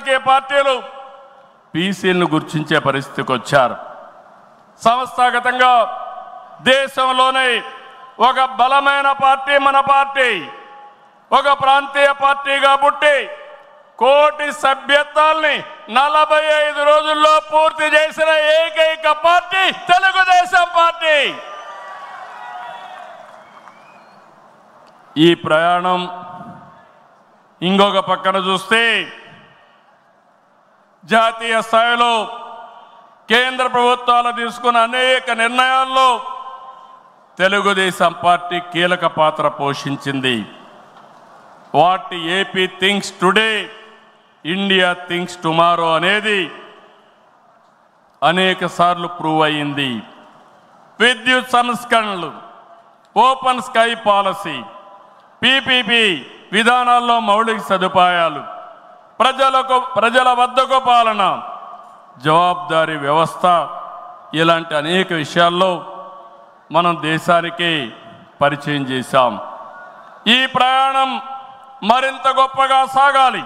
రాజకీయ పార్టీలు బీసీలను గుర్తించే పరిస్థితికి వచ్చారు. సంస్థాగతంగా దేశంలోనే ఒక బలమైన పార్టీ మన పార్టీ, ఒక ప్రాంతీయ పార్టీగా పుట్టి కోటి సభ్యత్వాల్ని 45 రోజుల్లో పూర్తి చేసిన ఏకైక పార్టీ తెలుగుదేశం పార్టీ. ఈ ప్రయాణం ఇంకొక పక్కన చూస్తే జాతీయ స్థాయిలో కేంద్ర ప్రభుత్వాలు తీసుకున్న అనేక నిర్ణయాల్లో తెలుగుదేశం పార్టీ కీలక పాత్ర పోషించింది. What AP thinks today, India thinks tomorrow అనేది అనేక సార్లు ప్రూవ్ అయింది. విద్యుత్ సంస్కరణలు, ఓపెన్ స్కై పాలసీ, పీపీపీ విధానాల్లో మౌలిక సదుపాయాలు, ప్రజల వద్దకు పాలన, జవాబుదారీ వ్యవస్థ, ఇలాంటి అనేక విషయాల్లో మనం దేశానికి పరిచయం చేశాం. ఈ ప్రయాణం మరింత గొప్పగా సాగాలి.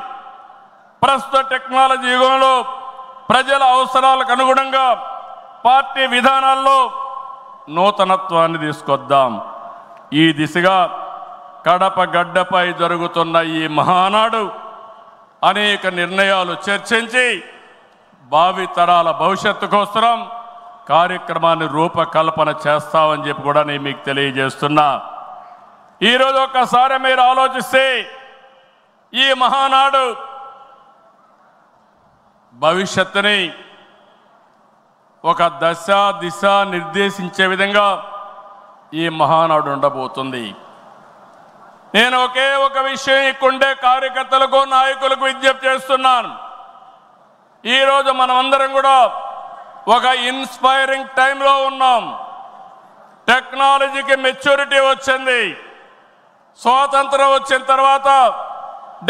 ప్రస్తుత టెక్నాలజీ యుగంలో ప్రజల అవసరాలకు అనుగుణంగా పార్టీ విధానాల్లో నూతనత్వాన్ని తీసుకొద్దాం. ఈ దిశగా కడప గడ్డపై జరుగుతున్న ఈ మహానాడు అనేక నిర్ణయాలు చర్చించి భావితరాల భవిష్యత్తు కోసం కార్యక్రమాన్ని రూపకల్పన చేస్తామని చెప్పి కూడా నేను మీకు తెలియజేస్తున్నా. ఈరోజు ఒక్కసారి మీరు ఆలోచిస్తే ఈ మహానాడు భవిష్యత్తుని ఒక దశ దిశ నిర్దేశించే విధంగా ఈ మహానాడు ఉండబోతుంది. నేను ఒకే ఒక విషయం ఇక్కడుండే కార్యకర్తలకు నాయకులకు విజ్ఞప్తి చేస్తున్నాను. ఈరోజు మనమందరం కూడా ఒక ఇన్స్పైరింగ్ టైంలో ఉన్నాం. టెక్నాలజీకి మెచ్యూరిటీ వచ్చింది. స్వాతంత్రం వచ్చిన తర్వాత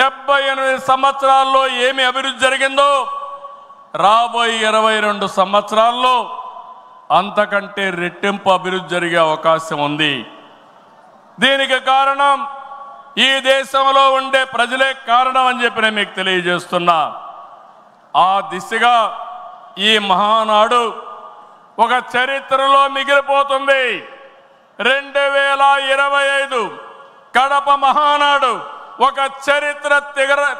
78 సంవత్సరాల్లో ఏమి అభివృద్ధి జరిగిందో రాబోయే 22 సంవత్సరాల్లో అంతకంటే రెట్టింపు అభివృద్ధి జరిగే అవకాశం ఉంది. దీనికి కారణం ఈ దేశంలో ఉండే ప్రజలే కారణం అని చెప్పి నేను మీకు తెలియజేస్తున్నా. ఆ దిశగా ఈ మహానాడు ఒక చరిత్రలో మిగిలిపోతుంది. 2025 కడప మహానాడు ఒక చరిత్ర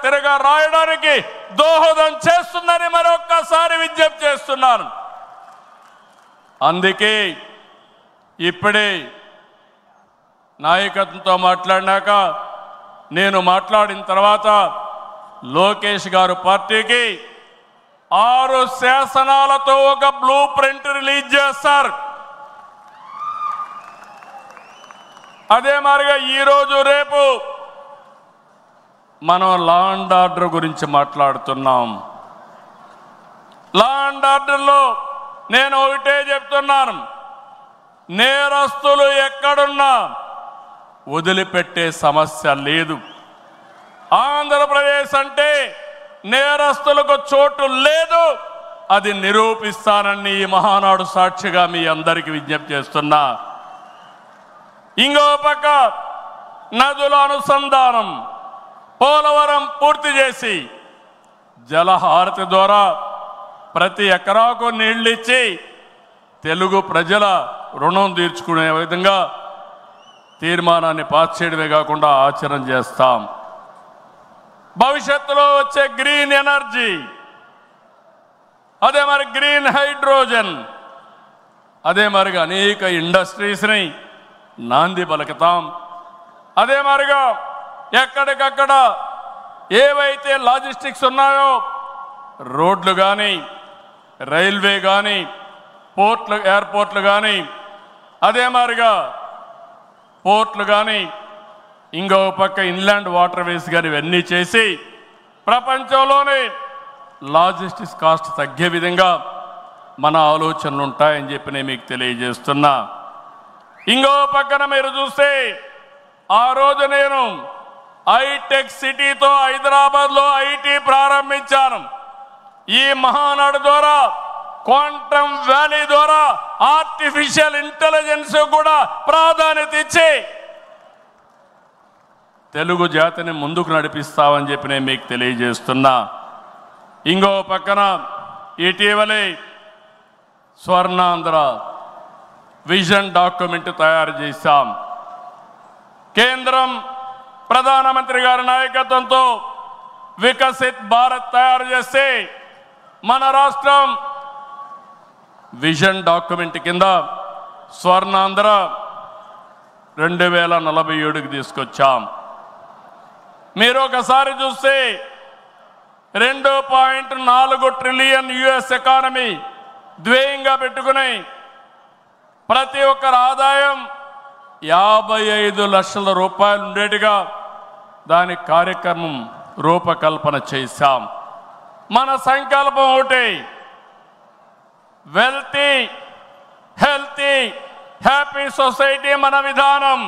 తిరగ రాయడానికి దోహదం చేస్తుందని మరొక్కసారి విజ్ఞప్తి చేస్తున్నాను. అందుకే ఇప్పుడే నాయకత్వంతో మాట్లాడినాక నేను మాట్లాడిన తర్వాత లోకేష్ గారు పార్టీకి 6 శాసనాలతో ఒక బ్లూ ప్రింట్ రిలీజ్ చేస్తారు. అదే మాదిరిగా ఈరోజు రేపు మనం లా అండ్ ఆర్డర్ గురించి మాట్లాడుతున్నాం. లా అండ్ ఆర్డర్లో నేను ఒకటే చెప్తున్నాను, నేరస్తులు ఎక్కడున్నా వదిలిపెట్టే సమస్య లేదు. ఆంధ్రప్రదేశ్ అంటే నేరస్తులకు చోటు లేదు. అది నిరూపిస్తానని ఈ మహానాడు సాక్షిగా మీ అందరికీ విజ్ఞప్తి చేస్తున్నా. ఇంకో పక్క నదుల అనుసంధానం, పోలవరం పూర్తి చేసి జలహారతి ద్వారా ప్రతి ఎకరాకు నీళ్ళిచ్చి తెలుగు ప్రజల రుణం తీర్చుకునే విధంగా తీర్మానాన్ని పాస్ చేయడమే కాకుండా ఆచరణ చేస్తాం. భవిష్యత్తులో వచ్చే గ్రీన్ ఎనర్జీ, అదే మరి గ్రీన్ హైడ్రోజన్, అదే మరిగా అనేక ఇండస్ట్రీస్ని నాంది పలుకుతాం. అదే మరిగా ఎక్కడికక్కడ ఏవైతే లాజిస్టిక్స్ ఉన్నాయో రోడ్లు కానీ, రైల్వే కానీ, ఎయిర్పోర్ట్లు కానీ, అదే మరిగా పోర్ట్లు కానీ, ఇంకో పక్క ఇన్లాండ్ వాటర్ వేస్ కానీ ఇవన్నీ చేసి ప్రపంచంలోనే లాజిస్టిక్స్ కాస్ట్ తగ్గే విధంగా మన ఆలోచనలు ఉంటాయని చెప్పి నేను మీకు తెలియజేస్తున్నా. ఇంకో పక్కన మీరు చూస్తే ఆ రోజు నేను హైటెక్ సిటీతో హైదరాబాద్లో ఐటీ ప్రారంభించాను. ఈ మహానాడు ద్వారా, క్వాంటమ్ వ్యాలీ ద్వారా ఆర్టిఫిషియల్ ఇంటెలిజెన్స్ కూడా ప్రాధాన్యత ఇచ్చి తెలుగు జాతిని ముందుకు నడిపిస్తామని చెప్పి నేను మీకు తెలియజేస్తున్నా. ఇంకో పక్కన ఇటీవలే స్వర్ణాంధ్ర విజన్ డాక్యుమెంట్ తయారు చేశాం. కేంద్రం ప్రధానమంత్రి గారి నాయకత్వంతో వికసిత్ భారత్ తయారు చేస్తే మన రాష్ట్రం విజన్ డాక్యుమెంట్ కింద స్వర్ణాంధ్ర 2047కి తీసుకొచ్చాం. మీరు ఒకసారి చూస్తే 2.4 ట్రిలియన్ యుఎస్ ఎకానమీ ధ్యేయంగా పెట్టుకుని ప్రతి ఒక్కరి ఆదాయం 55 లక్షల రూపాయలు ఉండేట్టుగా దాని కార్యక్రమం రూపకల్పన చేశాం. మన సంకల్పం ఒకటి, వెల్తీ హెల్తీ హ్యాపీ సొసైటీ మన విధానం.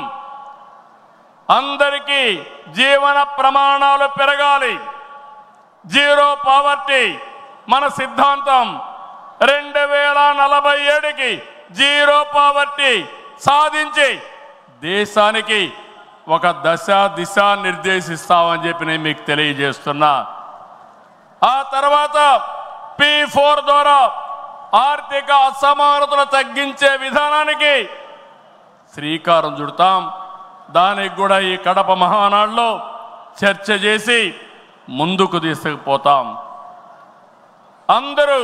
అందరికీ జీవన ప్రమాణాలు పెరగాలి, జీరో పావర్టీ మన సిద్ధాంతం. 2047కి జీరో పావర్టీ సాధించి దేశానికి ఒక దిశ నిర్దేశిస్తామని చెప్పి నేను మీకు తెలియజేస్తున్నా. ఆ తర్వాత P4 ద్వారా ఆర్థిక అసమానతలు తగ్గించే విధానానికి శ్రీకారం చుడతాం. దానికి కూడా ఈ కడప మహానాడులో చర్చ చేసి ముందుకు తీసుకుపోతాం. అందరూ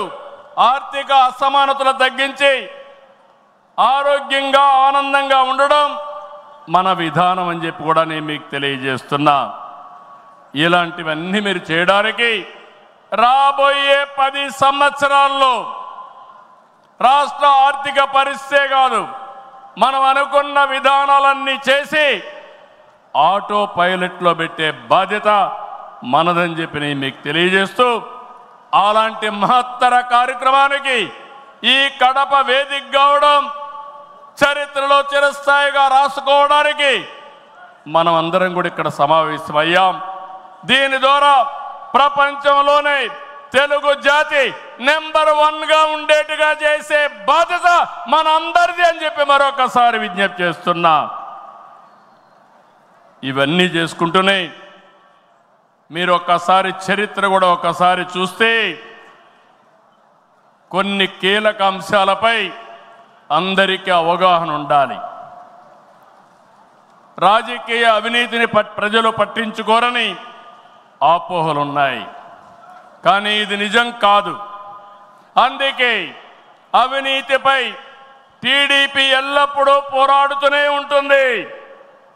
ఆర్థిక అసమానతలు తగ్గించి ఆరోగ్యంగా ఆనందంగా ఉండడం మన విధానం అని చెప్పి కూడా నేను మీకు తెలియజేస్తున్నా. ఇలాంటివన్నీ మీరు చేయడానికి రాబోయే 10 సంవత్సరాల్లో రాష్ట్ర ఆర్థిక పరిస్థితే కాదు, మనం అనుకున్న విధానాలన్నీ చేసి ఆటో పైలట్లో పెట్టే బాధ్యత మనదని చెప్పి నేను మీకు తెలియజేస్తూ, అలాంటి మహత్తర కార్యక్రమానికి ఈ కడప వేదిక కావడం, చరిత్రలో చిరస్థాయిగా రాసుకోవడానికి మనం అందరం కూడా ఇక్కడ సమావేశమయ్యాం. దీని ద్వారా ప్రపంచంలోనే తెలుగు జాతి నెంబర్ 1గా ఉండేట్టుగా చేసే బాధ్యత మన అందరిది అని చెప్పి మరొకసారి విజ్ఞప్తి చేస్తున్నా. ఇవన్నీ చేసుకుంటూనే మీరు ఒక్కసారి చరిత్ర కూడా ఒకసారి చూస్తే కొన్ని కీలక అంశాలపై అందరికీ అవగాహన ఉండాలి. రాజకీయ అవినీతిని ప్రజలు పట్టించుకోరని అపోహలున్నాయి, కానీ ఇది నిజం కాదు. అందుకే అవినీతిపై టీడీపీ ఎల్లప్పుడూ పోరాడుతూనే ఉంటుంది.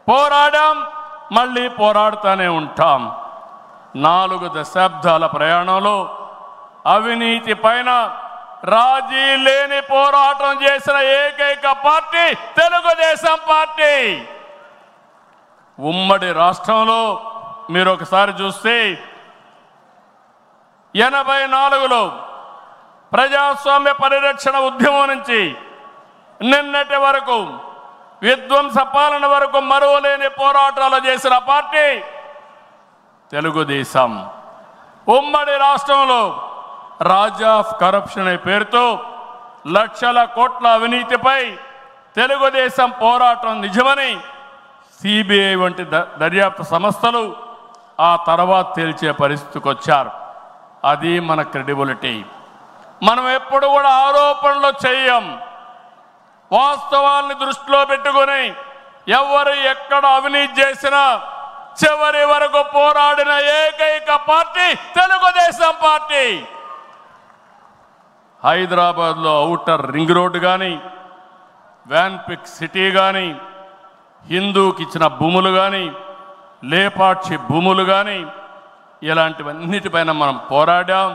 పోరాడాం, మళ్ళీ పోరాడుతూనే ఉంటాం. 4 దశాబ్దాల ప్రయాణంలో అవినీతి పైన రాజీ లేని పోరాటం చేసిన ఏకైక పార్టీ తెలుగుదేశం పార్టీ. ఉమ్మడి రాష్ట్రంలో మీరు ఒకసారి చూస్తే 84లో ప్రజాస్వామ్య పరిరక్షణ ఉద్యమం నుంచి నిన్నటి వరకు విధ్వంస పాలన వరకు మరువలేని పోరాటాలు చేసిన పార్టీ తెలుగుదేశం. ఉమ్మడి రాష్ట్రంలో రాజ్ ఆఫ్ కరప్షన్ అనే పేరుతో లక్షల కోట్ల అవినీతిపై తెలుగుదేశం పోరాటం నిజమని సిబిఐ వంటి దర్యాప్తు సంస్థలు ఆ తర్వాత తేల్చే పరిస్థితికి వచ్చారు. అది మన క్రెడిబిలిటీ. మనం ఎప్పుడు కూడా ఆరోపణలు చేయం, వాస్తవాల్ని దృష్టిలో పెట్టుకొని ఎవరు ఎక్కడ అవినీతి చేసినా చివరి వరకు పోరాడిన ఏకైక పార్టీ తెలుగుదేశం పార్టీ. హైదరాబాద్లో ఔటర్ రింగ్ రోడ్డు కానీ, వ్యాన్పిక్ సిటీ కానీ, హిందూకి ఇచ్చిన భూములు కానీ, లేపాక్షి భూములు కానీ, ఇలాంటివన్నిటిపైన మనం పోరాడాం.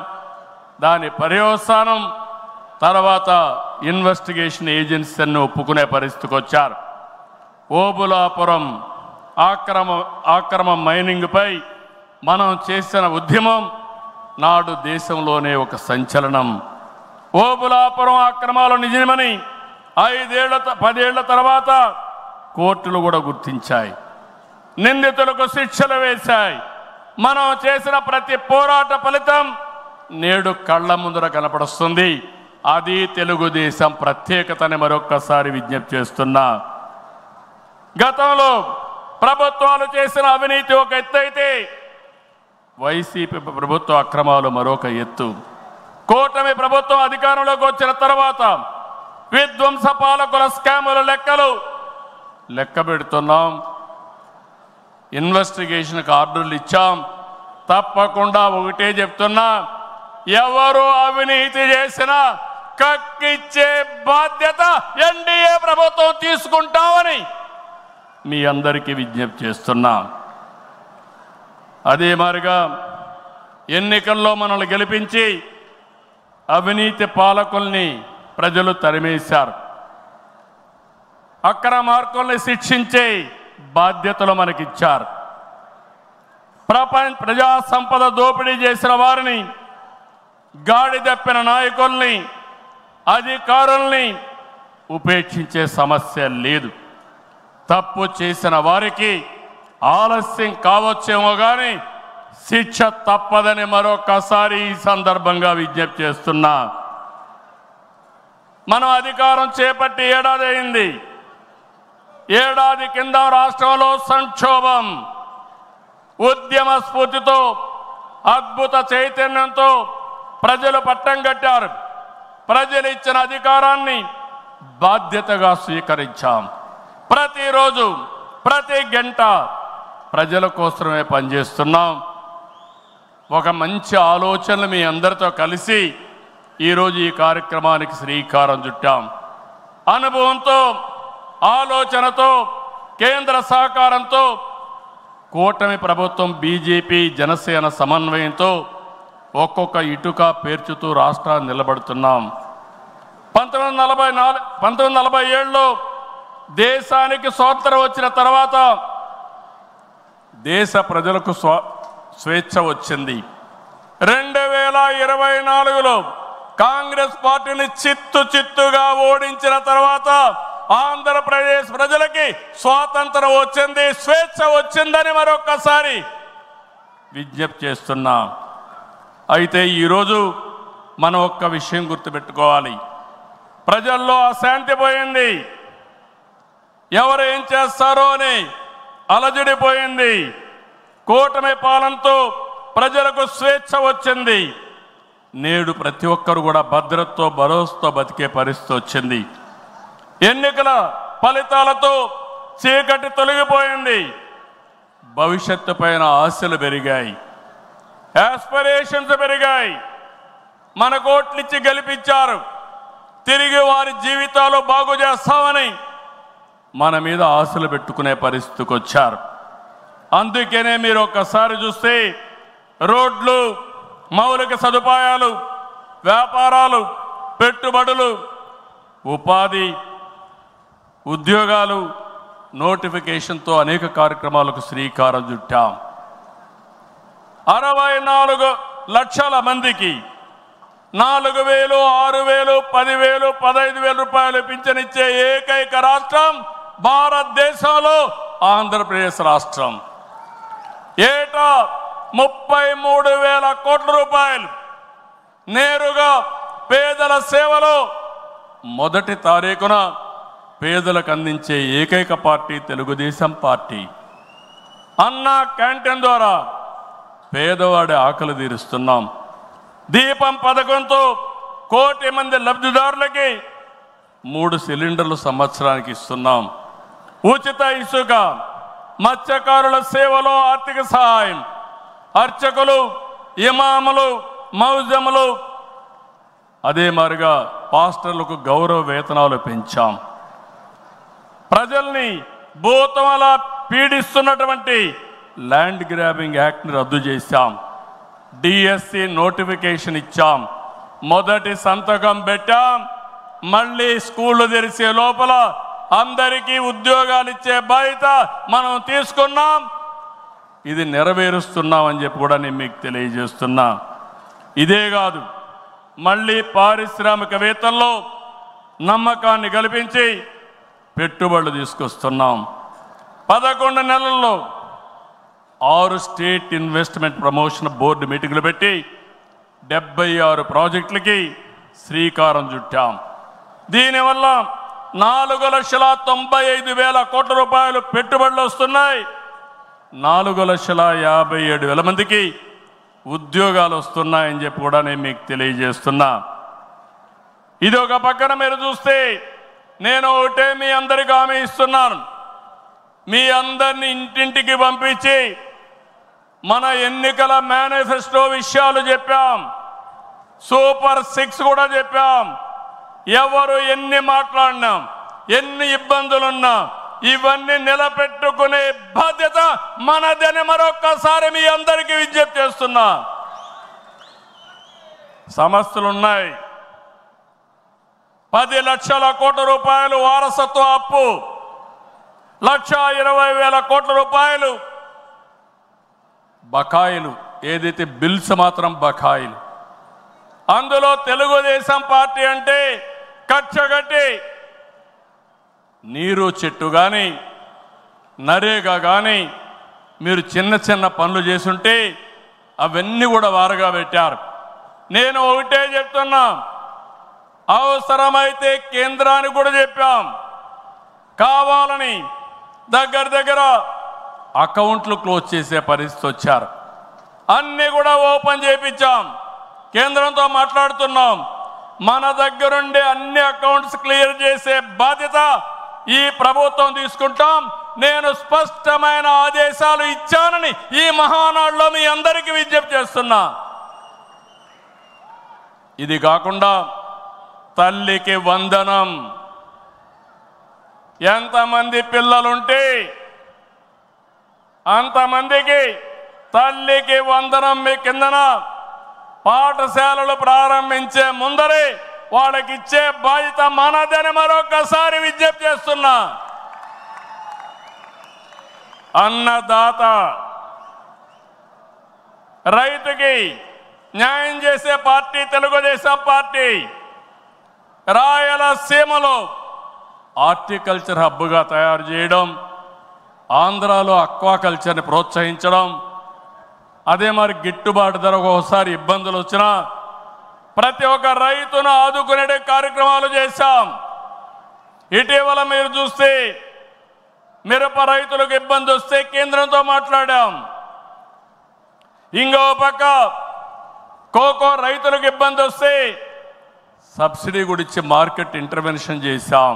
దాని పర్యవసానం తర్వాత ఇన్వెస్టిగేషన్ ఏజెన్సీని ఒప్పుకునే పరిస్థితికి వచ్చారు. ఓబులాపురం ఆక్రమ మైనింగ్పై మనం చేసిన ఉద్యమం నాడు దేశంలోనే ఒక సంచలనం. ఓబులాపురం అక్రమాలు నిజమని 10 ఏళ్ల తర్వాత కోర్టులు కూడా గుర్తించాయి, నిందితులకు శిక్షలు వేశాయి. మనం చేసిన ప్రతి పోరాట ఫలితం నేడు కళ్ళ ముందర కనపడుస్తుంది. అది తెలుగుదేశం ప్రత్యేకతని మరొక్కసారి విజ్ఞప్తి చేస్తున్నా. గతంలో ప్రభుత్వాలు చేసిన అవినీతి ఒక ఎత్తైతే వైసీపీ ప్రభుత్వ అక్రమాలు మరొక ఎత్తు. కూటమి ప్రభుత్వం అధికారంలోకి వచ్చిన తర్వాత విధ్వంస పాలకుల స్కాముల లెక్క పెడుతున్నాం. ఇన్వెస్టిగేషన్కి ఆర్డర్లు ఇచ్చాం. తప్పకుండా ఒకటే చెప్తున్నా, ఎవరు అవినీతి చేసినా కక్కిచ్చే బాధ్యత ఎన్డీఏ ప్రభుత్వం తీసుకుంటామని మీ అందరికీ విజ్ఞప్తి చేస్తున్నా. అదే మాదిరిగా ఎన్నికల్లో మనల్ని గెలిపించి అవినీతి పాలకుల్ని ప్రజలు తరిమేశారు. అక్రమార్కుల్ని శిక్షించే బాధ్యతలు మనకిచ్చారు. ప్రజా సంపద దోపిడీ చేసిన వారిని, గాడి తప్పిన నాయకుల్ని, అధికారుల్ని ఉపేక్షించే సమస్య లేదు. తప్పు చేసిన వారికి ఆలస్యం కావచ్చేమో కానీ శిక్ష తప్పదని మరొకసారి ఈ సందర్భంగా విజ్ఞప్తి చేస్తున్నా. మనం అధికారం చేపట్టి ఏడాది అయింది. ఏడాది కింద రాష్ట్రంలో సంక్షోభం, ఉద్యమ స్ఫూర్తితో, అద్భుత చైతన్యంతో ప్రజలు పట్టం కట్టారు. ప్రజలు ఇచ్చిన అధికారాన్ని బాధ్యతగా స్వీకరించాం. ప్రతిరోజు ప్రతి గంట ప్రజల కోసమే పనిచేస్తున్నాం. ఒక మంచి ఆలోచనలు మీ అందరితో కలిసి ఈరోజు ఈ కార్యక్రమానికి శ్రీకారం చుట్టాం. అనుభవంతో, ఆలోచనతో, కేంద్ర సహకారంతో కూటమి ప్రభుత్వం బీజేపీ జనసేన సమన్వయంతో ఒక్కొక్క ఇటుక పేర్చుతూ రాష్ట్రాన్ని నిలబడుతున్నాం. 1947లో దేశానికి స్వాతంత్రం వచ్చిన తర్వాత దేశ ప్రజలకు స్వేచ్ఛ వచ్చింది. 2024లో కాంగ్రెస్ పార్టీని చిత్తుగా ఓడించిన తర్వాత ఆంధ్రప్రదేశ్ ప్రజలకి స్వాతంత్రం వచ్చింది, స్వేచ్ఛ వచ్చిందని మరొక్కసారి విజ్ఞప్తి చేస్తున్నా. అయితే ఈరోజు మనం ఒక్క విషయం గుర్తుపెట్టుకోవాలి. ప్రజల్లో అశాంతి పోయింది. ఎవరు ఏం చేస్తారో అని అలజడిపోయింది. కూటమి పాలనతో ప్రజలకు స్వేచ్ఛ వచ్చింది. నేడు ప్రతి ఒక్కరు కూడా భద్రతతో, భరోసాతో బతికే పరిస్థితి వచ్చింది. ఎన్నికల ఫలితాలతో చీకటి తొలగిపోయింది. భవిష్యత్తు పైన ఆశలు పెరిగాయి, యాస్పిరేషన్స్ పెరిగాయి. మన కోట్లిచ్చి గెలిపించారు. తిరిగి వారి జీవితాలు బాగు చేస్తామని మన మీద ఆశలు పెట్టుకునే పరిస్థితికి వచ్చారు. అందుకనే మీరు ఒక్కసారి చూస్తే రోడ్లు, మౌలిక సదుపాయాలు, వ్యాపారాలు, పెట్టుబడులు, ఉపాధి, ఉద్యోగాలు, నోటిఫికేషన్తో అనేక కార్యక్రమాలకు శ్రీకారం చుట్టాం. 64 లక్షల మందికి 4,000, 6,000, 10,000, 15,000 రూపాయలు పింఛనిచ్చే ఏకైక రాష్ట్రం భారతదేశంలో ఆంధ్రప్రదేశ్ రాష్ట్రం. ఏటా 33,000 కోట్ల రూపాయలు నేరుగా పేదల సేవలో మొదటి తారీఖున పేదలకు అందించే ఏకైక పార్టీ తెలుగుదేశం పార్టీ. అన్నా క్యాంటీన్ ద్వారా పేదవాడి ఆకలి తీరుస్తున్నాం. దీపం పథకంతో 1 కోటి మంది లబ్ధిదారులకి 3 సిలిండర్లు సంవత్సరానికి ఇస్తున్నాం. ఉచిత ఇసుక, మత్స్యకారుల సేవలో ఆర్థిక సహాయం, అర్చకులు, ఇమాములు, మౌజములు, అదే మాదిరిగా పాస్టర్లకు గౌరవ వేతనాలు పెంచాం. ప్రజల్ని భూతమలా పీడిస్తున్నటువంటి ల్యాండ్ గ్రాబింగ్ యాక్ట్ని రద్దు చేశాం. డిఎస్సి నోటిఫికేషన్ ఇచ్చాం. మొదటి సంతకం పెట్టాం. మళ్ళీ స్కూళ్ళు తెరిచే లోపల అందరికీ ఉద్యోగాలు ఇచ్చే బాధ్యత మనం తీసుకున్నాం. ఇది నెరవేరుస్తున్నామని చెప్పి కూడా నేను మీకు తెలియజేస్తున్నా. ఇదే కాదు, మళ్ళీ పారిశ్రామికవేత్తల్లో నమ్మకాన్ని కల్పించి పెట్టుబడులు తీసుకొస్తున్నాం. 11 నెలల్లో 6 స్టేట్ ఇన్వెస్ట్మెంట్ ప్రమోషన్ బోర్డు మీటింగ్లు పెట్టి 76 ప్రాజెక్టులకి శ్రీకారం చుట్టాం. దీనివల్ల 4,95,000 కోట్ల రూపాయలు పెట్టుబడులు వస్తున్నాయి. 4,57,000 మందికి ఉద్యోగాలు వస్తున్నాయని చెప్పి కూడా నేను మీకు తెలియజేస్తున్నా. ఇది ఒక పక్కన మీరు చూస్తే నేను ఒకటే మీ అందరికీ హామీ ఇస్తున్నాను. మీ అందరిని ఇంటింటికి పంపించి మన ఎన్నికల మేనిఫెస్టో విషయాలు చెప్పాం, సూపర్ 6 కూడా చెప్పాం. ఎవరు ఎన్ని మాట్లాడినాం, ఎన్ని ఇబ్బందులున్నా ఇవన్నీ నిలబెట్టుకునే బాధ్యత మనదని మరొక్కసారి మీ అందరికీ విజ్ఞప్తి చేస్తున్నా. సమస్యలు ఉన్నాయి. 10 లక్షల కోట్ల రూపాయలు వారసత్వ అప్పు, 1,20,000 కోట్ల రూపాయలు బకాయిలు, ఏదైతే బిల్స్ మాత్రం బకాయిలు. అందులో తెలుగుదేశం పార్టీ అంటే కచ్చగట్టి నీరు చెట్టు కానీ నరేగా కానీ మీరు చిన్న చిన్న పనులు చేసుంటే అవన్నీ కూడా వారగా పెట్టారు. నేను ఒకటే చెప్తున్నా, అవసరమైతే కేంద్రానికి కూడా చెప్పాం, కావాలని దగ్గర అకౌంట్లు క్లోజ్ చేసే పరిస్థితి వచ్చారు. అన్నీ కూడా ఓపెన్ చేయించాం, కేంద్రంతో మాట్లాడుతున్నాం. మన దగ్గరుండే అన్ని అకౌంట్స్ క్లియర్ చేసే బాధ్యత ఈ ప్రభుత్వం తీసుకుంటాం. నేను స్పష్టమైన ఆదేశాలు ఇచ్చానని ఈ మహానాడులో మీ అందరికీ విజ్ఞప్తి చేస్తున్నా. ఇది కాకుండా తల్లికి వందనం, ఎంతమంది పిల్లలుంటే అంతమందికి తల్లికి వందనం మీ కిందన పాఠశాలలు ప్రారంభించే ముందరే వాళ్ళకి ఇచ్చే బాధ్యత మనదని మరొకసారి విజ్ఞప్తి చేస్తున్నా. అన్నదాత, రైతుకి న్యాయం చేసే పార్టీ తెలుగుదేశం పార్టీ. రాయలసీమలో హార్టికల్చర్ హబ్గా తయారు చేయడం, ఆంధ్రాలో అక్వాకల్చర్ని ప్రోత్సహించడం, అదే మరి గిట్టుబాటు ధర ఒకసారి ఇబ్బందులు వచ్చినా ప్రతి ఒక్క రైతును ఆదుకునే కార్యక్రమాలు చేశాం. ఇటీవల మీరు చూస్తే మిరప రైతులకు ఇబ్బంది వస్తే కేంద్రంతో మాట్లాడాం. ఇంకో పక్క కోకో రైతులకు ఇబ్బంది వస్తే సబ్సిడీ కూడా ఇచ్చి మార్కెట్ ఇంటర్వెన్షన్ చేశాం.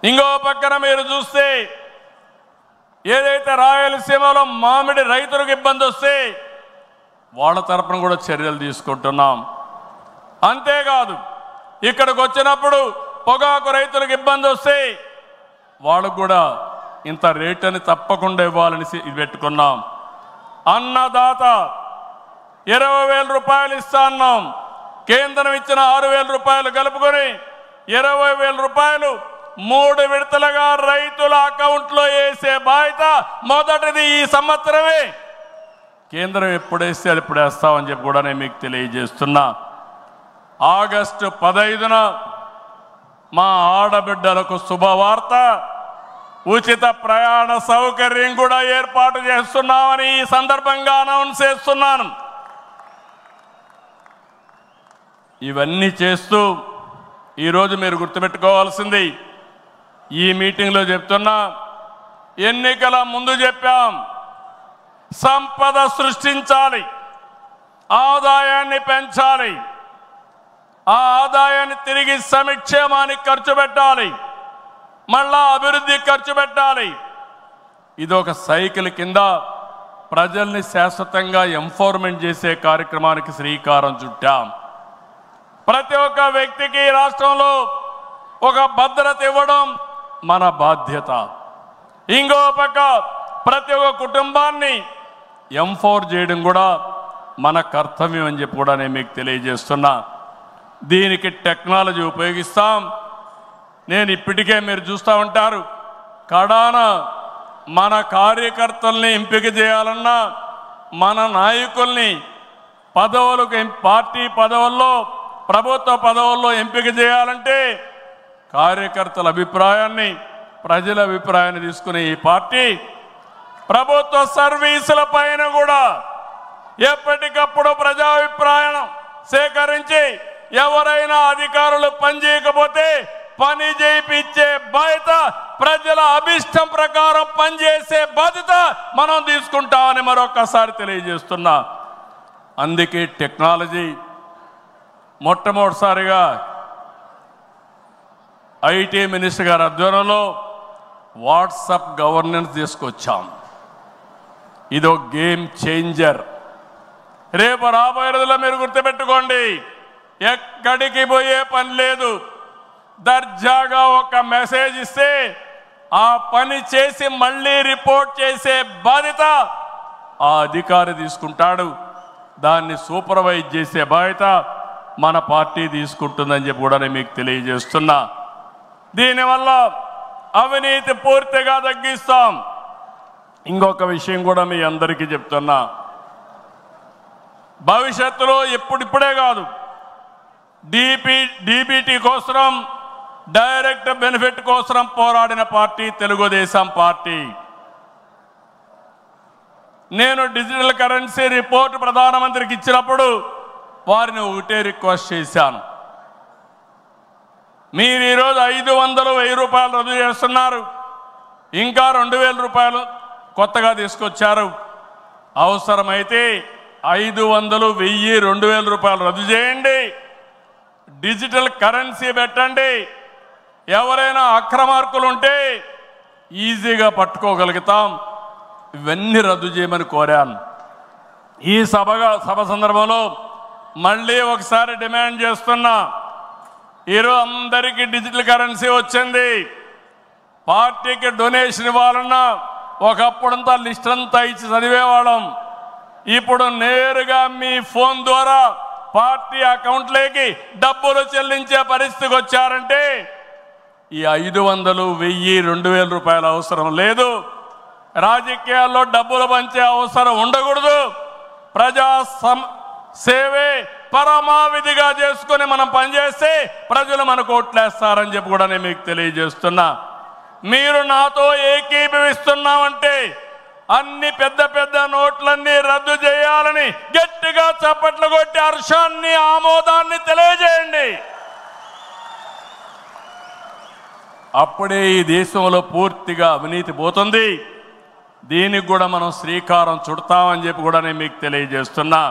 ఇంకో పక్కన మీరు చూస్తే ఏదైతే రాయలసీమలో మామిడి రైతులకు ఇబ్బంది వస్తే వాళ్ళ తరపున కూడా చర్యలు తీసుకుంటున్నాం. అంతేకాదు ఇక్కడికి వచ్చినప్పుడు పొగాకు రైతులకు ఇబ్బంది వస్తే వాళ్ళకు కూడా ఇంత రేట్ అని తప్పకుండా ఇవ్వాలని పెట్టుకున్నాం. అన్నదాత 20,000 రూపాయలు ఇస్తా అన్నాం. కేంద్రం ఇచ్చిన 6,000 రూపాయలు కలుపుకొని 20,000 రూపాయలు 3 విడతలుగా రైతుల అకౌంట్లో వేసే బాధ్యత మొదటిది ఈ సంవత్సరమే. కేంద్రం ఎప్పుడు వేస్తే అప్పుడు వేస్తామని చెప్పి కూడా నేను మీకు తెలియజేస్తున్నా. ఆగస్టు 15న మా ఆడబిడ్డలకు శుభవార్త, ఉచిత ప్రయాణ సౌకర్యం కూడా ఏర్పాటు చేస్తున్నామని ఈ సందర్భంగా అనౌన్స్ చేస్తున్నాను. ఇవన్నీ చేస్తూ ఈరోజు మీరు గుర్తుపెట్టుకోవాల్సింది, ఈ మీటింగ్లో చెప్తున్నా, ఎన్నికల ముందు చెప్పాం, సంపద సృష్టించాలి, ఆదాయాన్ని పెంచాలి, ఆ ఆదాయాన్ని తిరిగి సంక్షేమానికి ఖర్చు పెట్టాలి, మళ్ళా అభివృద్ధి ఖర్చు పెట్టాలి. ఇది ఒక సైకిల్ కింద ప్రజల్ని శాశ్వతంగా ఎంపవర్మెంట్ చేసే కార్యక్రమానికి శ్రీకారం చుట్టాం. ప్రతి ఒక్క వ్యక్తికి రాష్ట్రంలో ఒక భద్రత ఇవ్వడం మన బాధ్యత. ఇంకో పక్క ప్రతి ఒక్క కుటుంబాన్ని ఎంపవర్ చేయడం కూడా మన కర్తవ్యం అని చెప్పి కూడా నేను మీకు తెలియజేస్తున్నా. దీనికి టెక్నాలజీ ఉపయోగిస్తాం. నేను ఇప్పటికే మీరు చూస్తూ ఉంటారు, కడాన మన కార్యకర్తల్ని ఎంపిక చేయాలన్నా, మన నాయకుల్ని పదవులకు, పార్టీ పదవుల్లో, ప్రభుత్వ పదవుల్లో ఎంపిక చేయాలంటే కార్యకర్తల అభిప్రాయాన్ని, ప్రజల అభిప్రాయాన్ని తీసుకునే ఈ పార్టీ ప్రభుత్వ సర్వీసుల పైన కూడా ఎప్పటికప్పుడు ప్రజాభిప్రాయం సేకరించి ఎవరైనా అధికారులు పనిచేయకపోతే పని చేయించే బాధ్యత, ప్రజల అభిష్టం ప్రకారం పనిచేసే బాధ్యత మనం తీసుకుంటామని మరొకసారి తెలియజేస్తున్నా. అందుకే టెక్నాలజీ మొట్టమొదటిసారిగా ఐటీ మినిస్టర్ గారి ఆధ్వర్యంలో వాట్సాప్ గవర్నెన్స్ తీసుకొచ్చాం. ఇదో గేమ్ చేంజర్. రేపు రాబోయే రోజుల్లో మీరు గుర్తుపెట్టుకోండి, ఎక్కడికి పోయే పని లేదు. దర్జాగా ఒక మెసేజ్ ఇస్తే ఆ పని చేసి మళ్ళీ రిపోర్ట్ చేసే బాధ్యత ఆ అధికారి తీసుకుంటాడు. దాన్ని సూపర్వైజ్ చేసే బాధ్యత మన పార్టీ తీసుకుంటుందని చెప్పి కూడా నేను మీకు తెలియజేస్తున్నా. దీనివల్ల అవినీతి పూర్తిగా తగ్గిస్తాం. ఇంకొక విషయం కూడా మీ అందరికీ చెప్తున్నా, భవిష్యత్తులో ఇప్పుడే కాదు, డీబీటీ కోసం, డైరెక్ట్ బెనిఫిట్ కోసం పోరాడిన పార్టీ తెలుగుదేశం పార్టీ. నేను డిజిటల్ కరెన్సీ రిపోర్ట్ ప్రధానమంత్రికి ఇచ్చినప్పుడు వారిని ఒకటే రిక్వెస్ట్ చేశాను, మీరు ఈరోజు 500, 1000 రూపాయలు రద్దు చేస్తున్నారు, ఇంకా 2000 రూపాయలు కొత్తగా తీసుకొచ్చారు. అవసరమైతే 500, 1000, 2000 రూపాయలు రద్దు చేయండి, డిజిటల్ కరెన్సీ పెట్టండి. ఎవరైనా అక్రమార్కులు ఉంటే ఈజీగా పట్టుకోగలుగుతాం. ఇవన్నీ రద్దు చేయమని కోరాను. ఈ సభ సందర్భంలో మళ్ళీ ఒకసారి డిమాండ్ చేస్తున్నా, ఈరోజు అందరికీ డిజిటల్ కరెన్సీ వచ్చింది. పార్టీకి డొనేషన్ ఇవ్వాలన్నా ఒకప్పుడంతా లిస్ట్ అంతా ఇచ్చి చదివేవాళ్ళం. ఇప్పుడు నేరుగా మీ ఫోన్ ద్వారా పార్టీ అకౌంట్లోకి డబ్బులు చెల్లించే పరిస్థితికి వచ్చారంటే ఈ 500, 1000, 2000 రూపాయల అవసరం లేదు. రాజకీయాల్లో డబ్బులు పంచే అవసరం ఉండకూడదు. ప్రజా సేవే పరమావిధిగా చేసుకుని మనం పనిచేస్తే ప్రజలు మనకు ఓట్లేస్తారని చెప్పి కూడా నేను మీకు తెలియజేస్తున్నా. మీరు నాతో ఏకీభవిస్తున్నామంటే అన్ని పెద్ద నోట్లన్నీ రద్దు చేయాలని గట్టిగా చప్పట్లు కొట్టి హర్షాన్ని, ఆమోదాన్ని తెలియజేయండి. అప్పుడే ఈ దేశంలో పూర్తిగా అవినీతి పోతుంది. దీనికి కూడా మనం శ్రీకారం చుడతామని చెప్పి కూడా నేను మీకు తెలియజేస్తున్నా.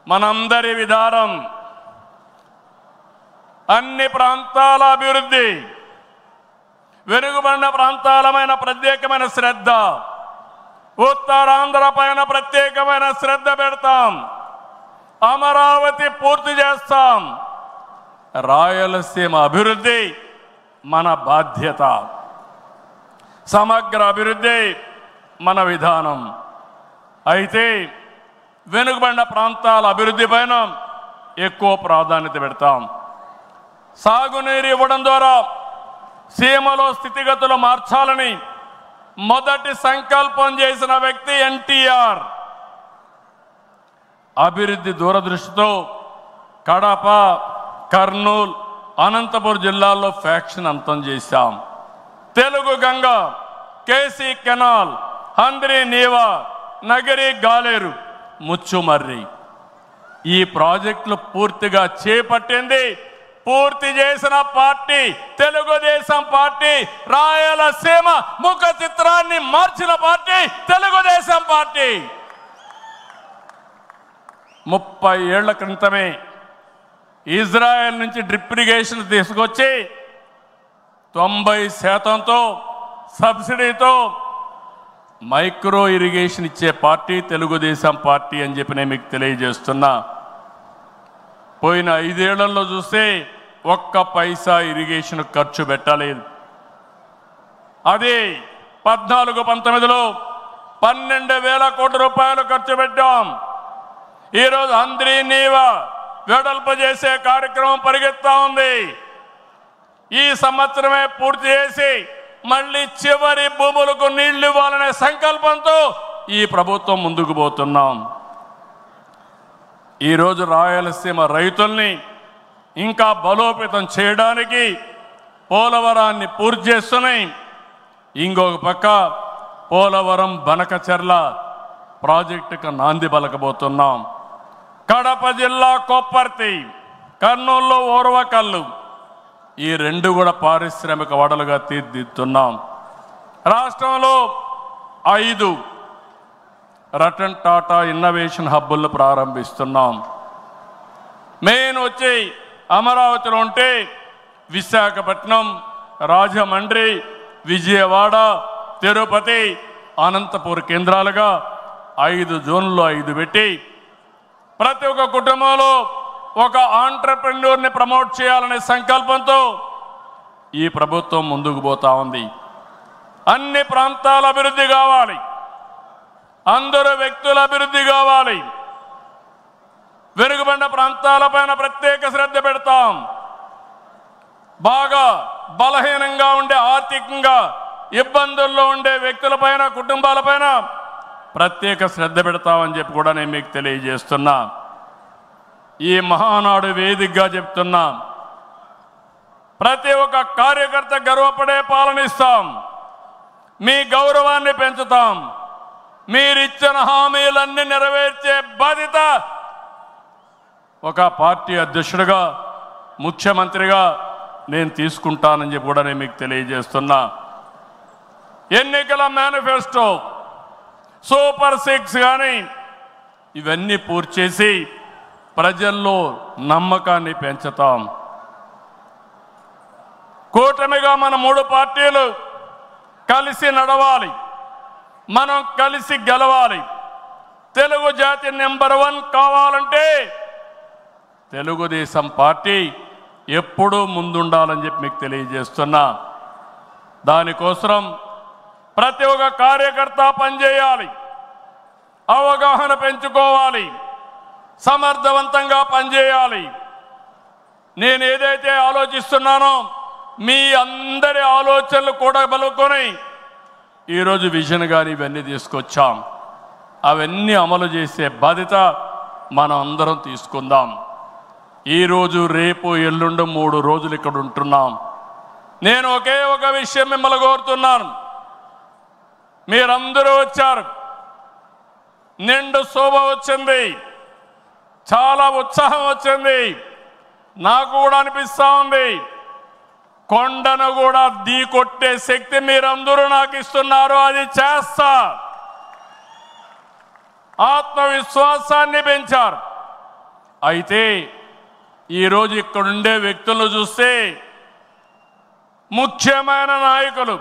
మనందరి విధానం అన్ని ప్రాంతాల అభివృద్ధి, వెనుకబడిన ప్రాంతాలమైన ప్రత్యేకమైన శ్రద్ధ, ఉత్తరాంధ్ర పైన ప్రత్యేకమైన శ్రద్ధ పెడతాం. అమరావతి పూర్తి చేస్తాం. రాయలసీమ అభివృద్ధి మన బాధ్యత. సమగ్ర అభివృద్ధి మన విధానం. అయితే వెనుకబడిన ప్రాంతాల అభివృద్ధి పైన ఎక్కువ ప్రాధాన్యత పెడతాం. సాగునీరు ఇవ్వడం ద్వారా సీమలో స్థితిగతులు మార్చాలని మొదటి సంకల్పం చేసిన వ్యక్తి ఎన్టీఆర్. అభివృద్ధి దూరదృష్టితో కడప, కర్నూలు, అనంతపురం జిల్లాల్లో ఫ్యాక్షన్ అంతం చేశాం. తెలుగు గంగ, కేసీ కెనాల్, హంద్రీ నీవా, నగరి గాలేరు, ముచ్చుమర్రి ఈ ప్రాజెక్టులు పూర్తిగా చేపట్టింది, పూర్తి చేసిన పార్టీ తెలుగుదేశం పార్టీ. రాయలసీమ ముఖ చిత్రాన్ని మార్చిన పార్టీ తెలుగుదేశం పార్టీ. 30 ఏళ్ల క్రితమే ఇజ్రాయెల్ నుంచి డ్రిప్ ఇరిగేషన్ తీసుకొచ్చి 90% సబ్సిడీతో మైక్రో ఇరిగేషన్ ఇచ్చే పార్టీ తెలుగుదేశం పార్టీ అని చెప్పి నేను మీకు తెలియజేస్తున్నా. పోయిన 5 ఏళ్లలో చూస్తే ఒక్క పైసా ఇరిగేషన్ ఖర్చు పెట్టలేదు. అదే 14-19లో 12,000 కోట్ల రూపాయలు ఖర్చు పెట్టాం. ఈరోజు హంద్రీ నీవా వెడల్పు చేసే కార్యక్రమం పరిగెత్తా ఉంది. ఈ సంవత్సరమే పూర్తి చేసి మళ్ళీ చివరి భూములకు నీళ్లు ఇవ్వాలనే సంకల్పంతో ఈ ప్రభుత్వం ముందుకు పోతున్నాం. ఈరోజు రాయలసీమ రైతుల్ని ఇంకా బలోపేతం చేయడానికి పోలవరాన్ని పూర్తి చేస్తున్నాయి. ఇంకొక పక్క పోలవరం బనకచెర్ల ప్రాజెక్టుకు నాంది పలకబోతున్నాం. కడప జిల్లా కొప్పర్తి, కర్నూలులో ఓర్వకల్లు ఈ 2 కూడా పారిశ్రామిక వాడలుగా తీర్చిదిద్దుతున్నాం. రాష్ట్రంలో 5 రతన్ టాటా ఇన్నోవేషన్ హబ్బులను ప్రారంభిస్తున్నాం. మెయిన్ వచ్చి అమరావతిలో ఉంటే విశాఖపట్నం, రాజమండ్రి, విజయవాడ, తిరుపతి, అనంతపూర్ కేంద్రాలుగా 5 జోన్లు 5 పెట్టి ప్రతి ఒక్క కుటుంబంలో ఒక ఆంట్రప్రెన్యూర్ని ప్రమోట్ చేయాలనే సంకల్పంతో ఈ ప్రభుత్వం ముందుకు పోతా ఉంది. అన్ని ప్రాంతాల అభివృద్ధి కావాలి, అందరూ వ్యక్తుల అభివృద్ధి కావాలి. వెనుకబడిన ప్రాంతాలపైన ప్రత్యేక శ్రద్ధ పెడతాం. బాగా బలహీనంగా ఉండే, ఆర్థికంగా ఇబ్బందుల్లో ఉండే వ్యక్తులపైన, కుటుంబాలపైన ప్రత్యేక శ్రద్ధ పెడతామని చెప్పి కూడా నేను మీకు తెలియజేస్తున్నా. ఈ మహానాడు వేదికగా చెప్తున్నా, ప్రతి ఒక్క కార్యకర్త గర్వపడే పాలనిస్తాం. మీ గౌరవాన్ని పెంచుతాం. మీరిచ్చిన హామీలన్నీ నెరవేర్చే బాధ్యత ఒక పార్టీ అధ్యక్షుడిగా, ముఖ్యమంత్రిగా నేను తీసుకుంటానని చెప్పి కూడా నేను మీకు తెలియజేస్తున్నా. ఎన్నికల మేనిఫెస్టో, సూపర్ 6 కానీ ఇవన్నీ పూర్తి చేసి ప్రజల్లో నమ్మకాన్ని పెంచుతాం. కూటమిగా మన 3 పార్టీలు కలిసి నడవాలి, మనం కలిసి గెలవాలి. తెలుగు జాతి నెంబర్ 1 కావాలంటే తెలుగుదేశం పార్టీ ఎప్పుడూ ముందుండాలని చెప్పి మీకు తెలియజేస్తున్నా. దానికోసం ప్రతి ఒక్క కార్యకర్త పనిచేయాలి, అవగాహన పెంచుకోవాలి, సమర్థవంతంగా పనిచేయాలి. నేను ఏదైతే ఆలోచిస్తున్నానో మీ అందరి ఆలోచనలు కూడా బలుకొని ఈరోజు విజన్ కానీ ఇవన్నీ తీసుకొచ్చాం. అవన్నీ అమలు చేసే బాధ్యత మనం అందరం తీసుకుందాం. ఈరోజు, రేపు, ఎల్లుండి 3 రోజులు ఇక్కడ ఉంటున్నాం. నేను ఒకే ఒక విషయం మిమ్మల్ని కోరుతున్నాను. మీరందరూ వచ్చారు, నిండు శోభ వచ్చింది, చాలా ఉత్సాహం వచ్చింది. నాకు కూడా అనిపిస్తూ ఉంది, కొండను కూడా ఢీ కొట్టే శక్తి మీరందరూ నాకు ఇస్తున్నారు. అది చేస్తా. ఆత్మవిశ్వాసాన్ని పెంచారు. అయితే ఈరోజు ఇక్కడుండే వ్యక్తులను చూస్తే ముఖ్యమైన నాయకులు,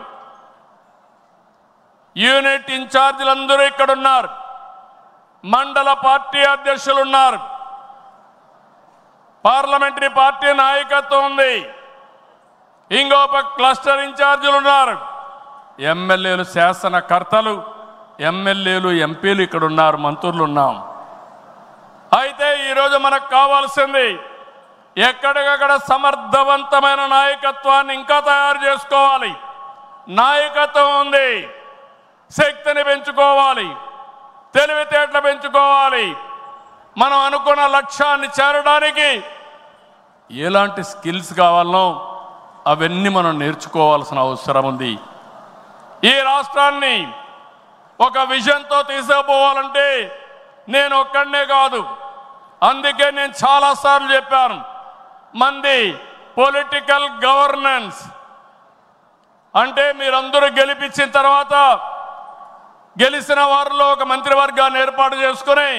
యూనిట్ ఇన్ఛార్జీలందరూ ఇక్కడున్నారు, మండల పార్టీ అధ్యక్షులు ఉన్నారు, పార్లమెంటరీ పార్టీ నాయకత్వం ఉంది, ఇంకొక క్లస్టర్ ఇన్ఛార్జీలు ఉన్నారు, ఎమ్మెల్యేలు, శాసనకర్తలు, ఎమ్మెల్యేలు, ఎంపీలు ఇక్కడ ఉన్నారు, మంత్రులు ఉన్నాం. అయితే ఈరోజు మనకు కావాల్సింది ఎక్కడికక్కడ సమర్థవంతమైన నాయకత్వాన్ని ఇంకా తయారు చేసుకోవాలి. నాయకత్వం ఉంది, శక్తిని పెంచుకోవాలి, తెలివితేటలు పెంచుకోవాలి. మనం అనుకున్న లక్ష్యాన్ని చేరడానికి ఎలాంటి స్కిల్స్ కావాలనో అవన్నీ మనం నేర్చుకోవాల్సిన అవసరం ఉంది. ఈ రాష్ట్రాన్ని ఒక విజన్తో తీసుకుపోవాలంటే నేను ఒక్కడనే కాదు. అందుకే నేను చాలాసార్లు చెప్పాను, మంది పొలిటికల్ గవర్నెన్స్ అంటే మీరందరూ గెలిపించిన తర్వాత గెలిచిన వారిలో ఒక మంత్రివర్గాన్ని ఏర్పాటు చేసుకుని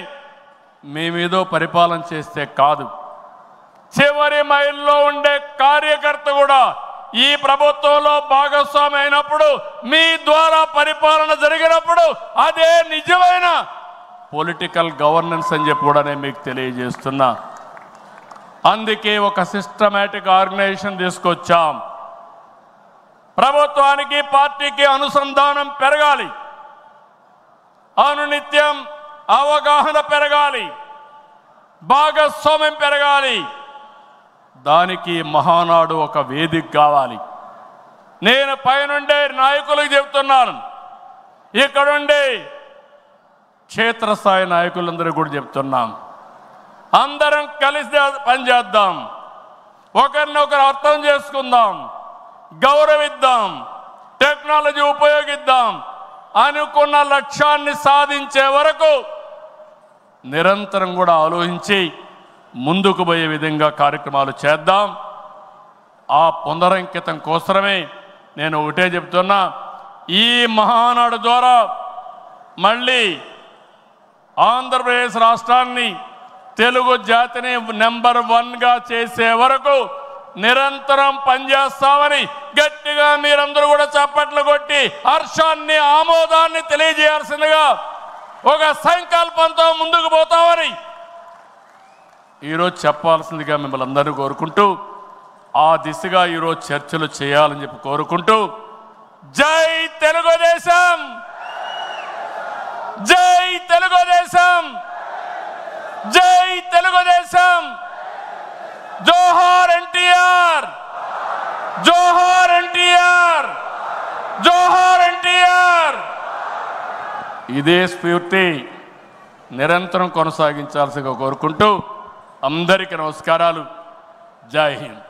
మేమేదో పరిపాలన చేస్తే కాదు, చివరి మైల్లో ఉండే కార్యకర్త కూడా ఈ ప్రభుత్వంలో భాగస్వామి అయినప్పుడు, మీ ద్వారా పరిపాలన జరిగినప్పుడు అదే నిజమైన పొలిటికల్ గవర్నెన్స్ అని చెప్పి కూడా నేను మీకు తెలియజేస్తున్నా. అందుకే ఒక సిస్టమేటిక్ ఆర్గనైజేషన్ తీసుకొచ్చాం. ప్రభుత్వానికి, పార్టీకి అనుసంధానం పెరగాలి, అనునిత్యం అవగాహన పెరగాలి, భాగస్వామ్యం పెరగాలి. దానికి మహానాడు ఒక వేదిక కావాలి. నేను పైనుండే నాయకులకు చెప్తున్నాను, ఇక్కడుండే క్షేత్రస్థాయి నాయకులందరూ కూడా చెప్తున్నాం, అందరం కలిసి పనిచేద్దాం, ఒకరినొకరు అర్థం చేసుకుందాం, గౌరవిద్దాం, టెక్నాలజీ ఉపయోగిద్దాం. అనుకున్న లక్ష్యాన్ని సాధించే వరకు నిరంతరం కూడా ఆలోచించి ముందుకు పోయే విధంగా కార్యక్రమాలు చేద్దాం. ఆ పునరంకితం కోసమే నేను ఒకటే చెప్తున్నా, ఈ మహానాడు ద్వారా మళ్ళీ ఆంధ్రప్రదేశ్ రాష్ట్రాన్ని తెలుగు జాతిని నెంబర్ 1గా చేసే వరకు నిరంతరం పనిచేస్తామని గట్టిగా మీరందరూ కూడా చప్పట్లు కొట్టి హర్షాన్ని ఆమోదాన్ని తెలియజేయాల్సిందిగా ఒక సంకల్పంతో ముందుకు పోతామని ఈరోజు చెప్పాల్సిందిగా మిమ్మల్ని అందరినీ కోరుకుంటూ ఆ దిశగా ఈరోజు చర్చలు చేయాలని చెప్పి కోరుకుంటూ జై తెలుగుదేశం, జై తెలుగుదేశం, జై తెలుగుదేశం, జోహార్ ఎన్టీఆర్, జోహార్ ఎన్టీఆర్, జోహార్ ఎన్టీఆర్. ఇదే స్ఫూర్తి నిరంతరం కొనసాగించాల్సిగా కోరుకుంటూ అందరికీ నమస్కారాలు. జై హింద్.